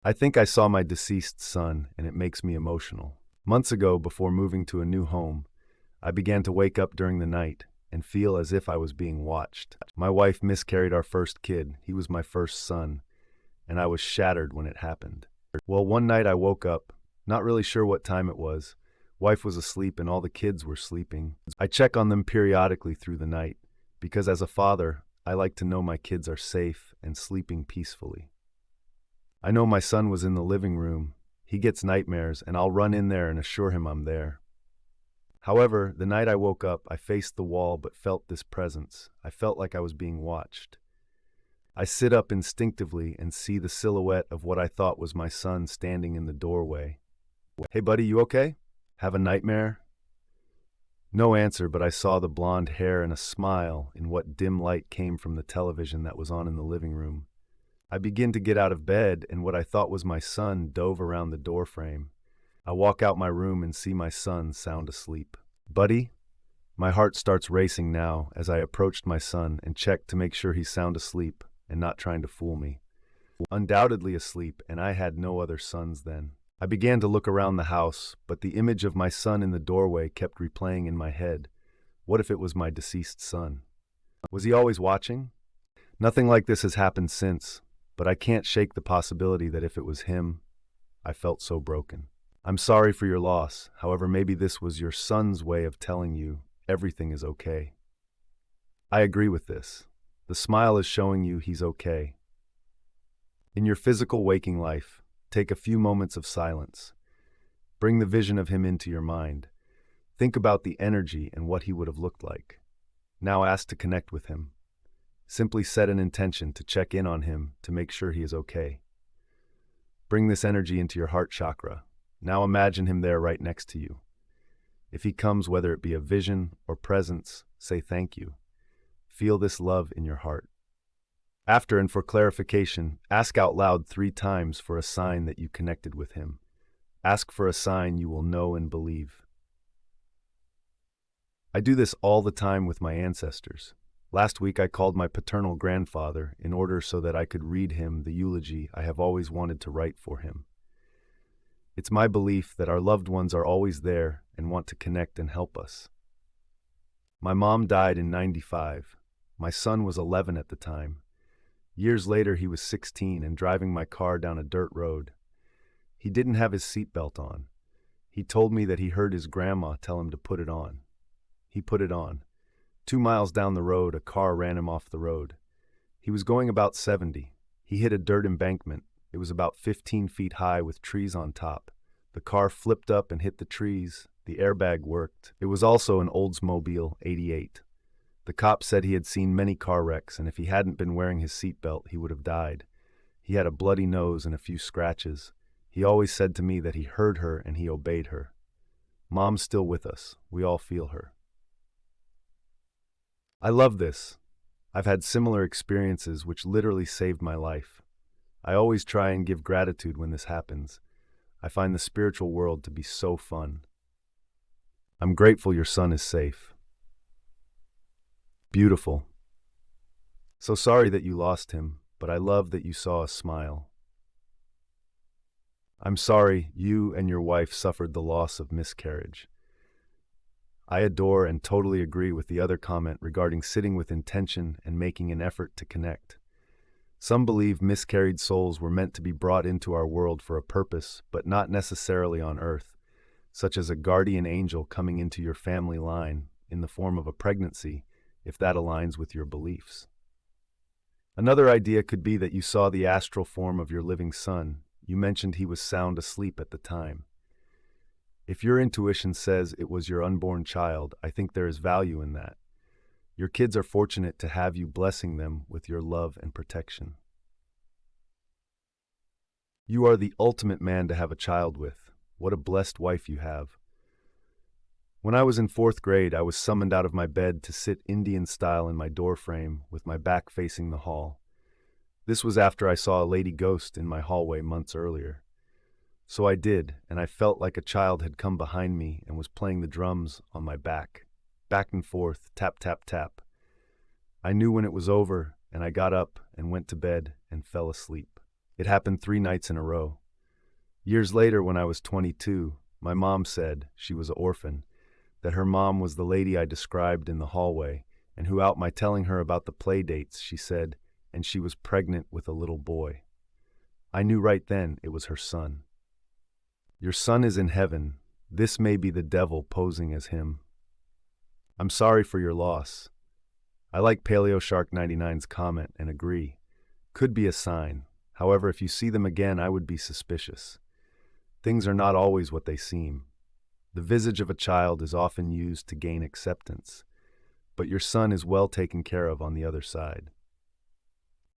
I think I saw my deceased son, and it makes me emotional. Months ago, before moving to a new home, I began to wake up during the night and feel as if I was being watched. My wife miscarried our first kid. He was my first son, and I was shattered when it happened. Well, one night I woke up, not really sure what time it was. Wife was asleep and all the kids were sleeping. I check on them periodically through the night because as a father, I like to know my kids are safe and sleeping peacefully. I know my son was in the living room. He gets nightmares and I'll run in there and assure him I'm there. However, the night I woke up, I faced the wall but felt this presence. I felt like I was being watched. I sit up instinctively and see the silhouette of what I thought was my son standing in the doorway. "Hey buddy, you okay? Have a nightmare?" No answer, but I saw the blonde hair and a smile in what dim light came from the television that was on in the living room. I begin to get out of bed, and what I thought was my son dove around the doorframe. I walk out my room and see my son sound asleep. "Buddy?" My heart starts racing now as I approached my son and checked to make sure he's sound asleep and not trying to fool me. Undoubtedly asleep, and I had no other sons then. I began to look around the house, but the image of my son in the doorway kept replaying in my head. What if it was my deceased son? Was he always watching? Nothing like this has happened since, but I can't shake the possibility that if it was him, I felt so broken. I'm sorry for your loss. However, maybe this was your son's way of telling you everything is okay. I agree with this. The smile is showing you he's okay. In your physical waking life, take a few moments of silence. Bring the vision of him into your mind. Think about the energy and what he would have looked like. Now ask to connect with him. Simply set an intention to check in on him to make sure he is okay. Bring this energy into your heart chakra. Now imagine him there right next to you. If he comes, whether it be a vision or presence, say thank you. Feel this love in your heart. After and for clarification, ask out loud 3 times for a sign that you connected with him. Ask for a sign you will know and believe. I do this all the time with my ancestors. Last week I called my paternal grandfather in order so that I could read him the eulogy I have always wanted to write for him. It's my belief that our loved ones are always there and want to connect and help us. My mom died in '95. My son was 11 at the time. Years later, he was 16 and driving my car down a dirt road. He didn't have his seatbelt on. He told me that he heard his grandma tell him to put it on. He put it on. 2 miles down the road, a car ran him off the road. He was going about 70. He hit a dirt embankment. It was about 15 feet high with trees on top. The car flipped up and hit the trees. The airbag worked. It was also an Oldsmobile 88. The cop said he had seen many car wrecks, and if he hadn't been wearing his seatbelt, he would have died. He had a bloody nose and a few scratches. He always said to me that he heard her and he obeyed her. Mom's still with us. We all feel her. I love this. I've had similar experiences which literally saved my life. I always try and give gratitude when this happens. I find the spiritual world to be so fun. I'm grateful your son is safe. Beautiful. So sorry that you lost him, but I love that you saw a smile. I'm sorry you and your wife suffered the loss of miscarriage. I adore and totally agree with the other comment regarding sitting with intention and making an effort to connect. Some believe miscarried souls were meant to be brought into our world for a purpose, but not necessarily on earth, such as a guardian angel coming into your family line in the form of a pregnancy, if that aligns with your beliefs. Another idea could be that you saw the astral form of your living son. You mentioned he was sound asleep at the time. If your intuition says it was your unborn child, I think there is value in that. Your kids are fortunate to have you blessing them with your love and protection. You are the ultimate man to have a child with. What a blessed wife you have. When I was in 4th grade, I was summoned out of my bed to sit Indian style in my doorframe with my back facing the hall. This was after I saw a lady ghost in my hallway months earlier. So I did, and I felt like a child had come behind me and was playing the drums on my back and forth, tap, tap, tap. I knew when it was over, and I got up and went to bed and fell asleep. It happened 3 nights in a row. Years later, when I was 22, my mom said, she was an orphan, that her mom was the lady I described in the hallway, and who out my telling her about the play dates, she said, and she was pregnant with a little boy. I knew right then it was her son. Your son is in heaven. This may be the devil posing as him. I'm sorry for your loss. I like Paleo Shark 99's comment and agree. Could be a sign. However, if you see them again, I would be suspicious. Things are not always what they seem. The visage of a child is often used to gain acceptance, but your son is well taken care of on the other side.